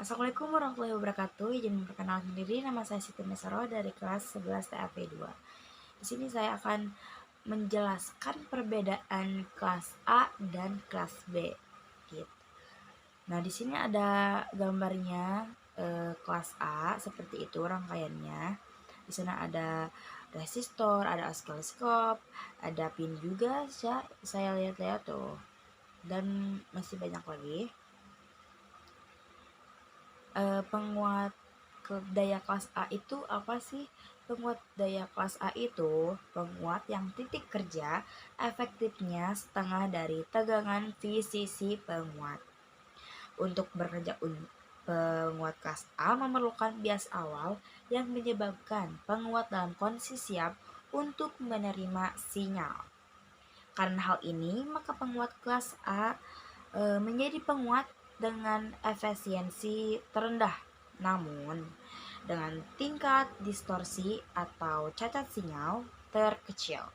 Assalamualaikum warahmatullahi wabarakatuh. Izin memperkenalkan diri, nama saya Siti Mesaro dari kelas 11 TAP 2. Di sini saya akan menjelaskan perbedaan kelas A dan kelas B. Gitu. Nah, di sini ada gambarnya kelas A seperti itu rangkaiannya. Di sana ada resistor, ada oscilloscope, ada pin juga saya lihat-lihat tuh. Dan masih banyak lagi. Penguat daya kelas A itu apa sih? Penguat daya kelas A itu penguat yang titik kerja efektifnya setengah dari tegangan V sisi penguat. Untuk bekerja penguat kelas A memerlukan bias awal yang menyebabkan penguat dalam kondisi siap untuk menerima sinyal. Karena hal ini, maka penguat kelas A menjadi penguat dengan efisiensi terendah, namun dengan tingkat distorsi atau cacat sinyal terkecil.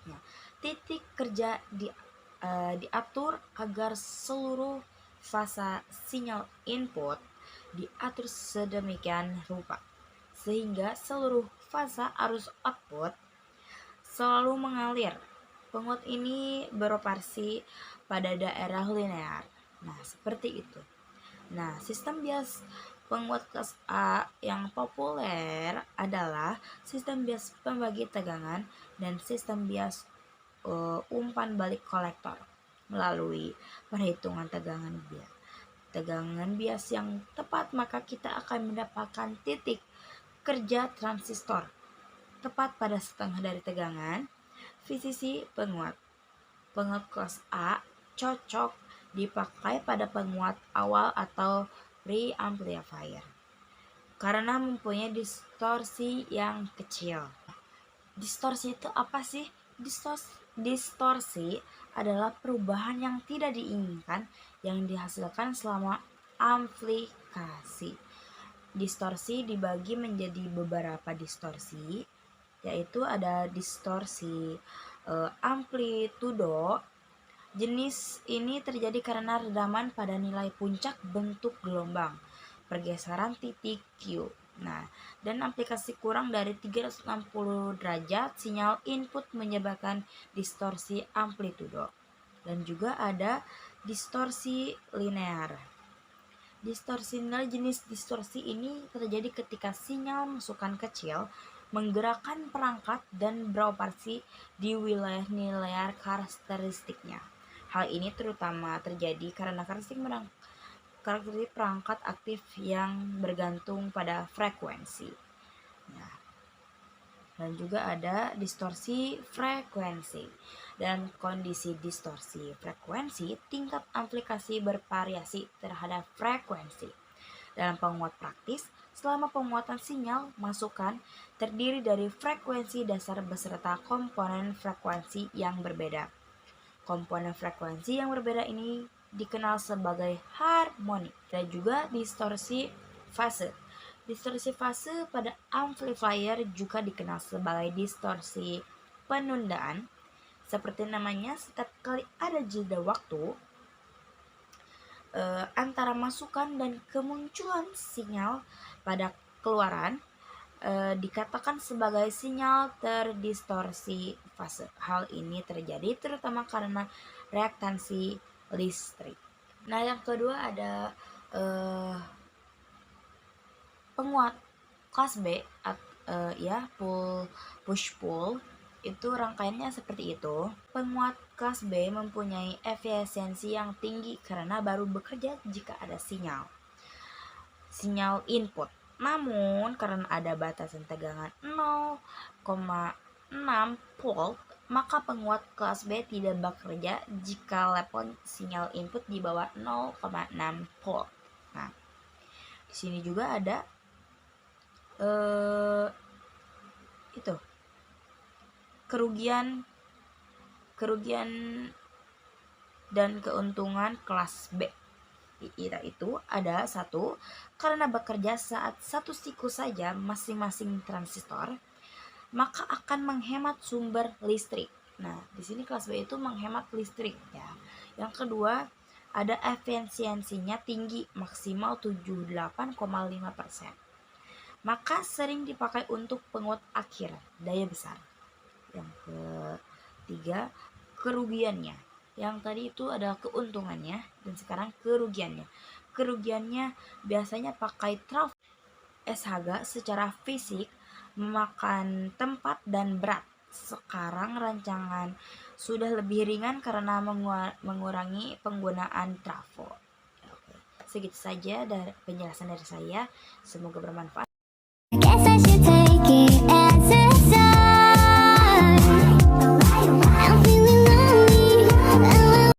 Nah, titik kerja diatur agar seluruh fasa sinyal input diatur sedemikian rupa sehingga seluruh fasa arus output selalu mengalir. Penguat ini beroperasi pada daerah linear. Nah, seperti itu. Nah, sistem bias penguat kelas A yang populer adalah sistem bias pembagi tegangan dan sistem bias umpan balik kolektor melalui perhitungan tegangan bias yang tepat, maka kita akan mendapatkan titik kerja transistor tepat pada setengah dari tegangan sisi penguat. Penguat kelas A cocok dipakai pada penguat awal atau preamplifier karena mempunyai distorsi yang kecil. Distorsi itu apa sih? Distorsi adalah perubahan yang tidak diinginkan yang dihasilkan selama amplifikasi. Distorsi dibagi menjadi beberapa distorsi, yaitu ada distorsi amplitudo. Jenis ini terjadi karena redaman pada nilai puncak bentuk gelombang pergeseran titik Q. Nah, dan aplikasi kurang dari 360 derajat sinyal input menyebabkan distorsi amplitudo. Dan juga ada distorsi linear. Distorsi linear, jenis distorsi ini terjadi ketika sinyal masukan kecil menggerakkan perangkat dan beroperasi di wilayah nilai karakteristiknya. Hal ini terutama terjadi karena karakteristik perangkat aktif yang bergantung pada frekuensi. Nah, dan juga ada distorsi frekuensi. Dan kondisi distorsi frekuensi, tingkat aplikasi bervariasi terhadap frekuensi. Dalam penguat praktis, selama penguatan sinyal masukan terdiri dari frekuensi dasar beserta komponen frekuensi yang berbeda. Komponen frekuensi yang berbeda ini dikenal sebagai harmonik. Dan juga distorsi fase. Distorsi fase pada amplifier juga dikenal sebagai distorsi penundaan. Seperti namanya, setiap kali ada jeda waktu antara masukan dan kemunculan sinyal pada keluaran dikatakan sebagai sinyal terdistorsi fase. Hal ini terjadi terutama karena reaktansi listrik. Nah, yang kedua ada penguat kelas B, push pull. Itu rangkaiannya seperti itu. Penguat kelas B mempunyai efisiensi yang tinggi karena baru bekerja jika ada sinyal input. Namun karena ada batasan tegangan 0,6 volt, maka penguat kelas B tidak bekerja jika level sinyal input di bawah 0,6 volt. Nah, di sini juga ada itu kerugian dan keuntungan kelas B. Itu ada satu, karena bekerja saat satu siklus saja masing-masing transistor, maka akan menghemat sumber listrik. Nah, di sini kelas B itu menghemat listrik ya. Yang kedua, ada efisiensinya tinggi, maksimal 78,5%. Maka sering dipakai untuk penguat akhir, daya besar. Yang ketiga, kerugiannya. Yang tadi itu adalah keuntungannya, dan sekarang kerugiannya. Kerugiannya biasanya pakai trafo SHG secara fisik, memakan tempat dan berat. Sekarang rancangan sudah lebih ringan karena mengurangi penggunaan trafo. Oke, segitu saja dari penjelasan dari saya. Semoga bermanfaat.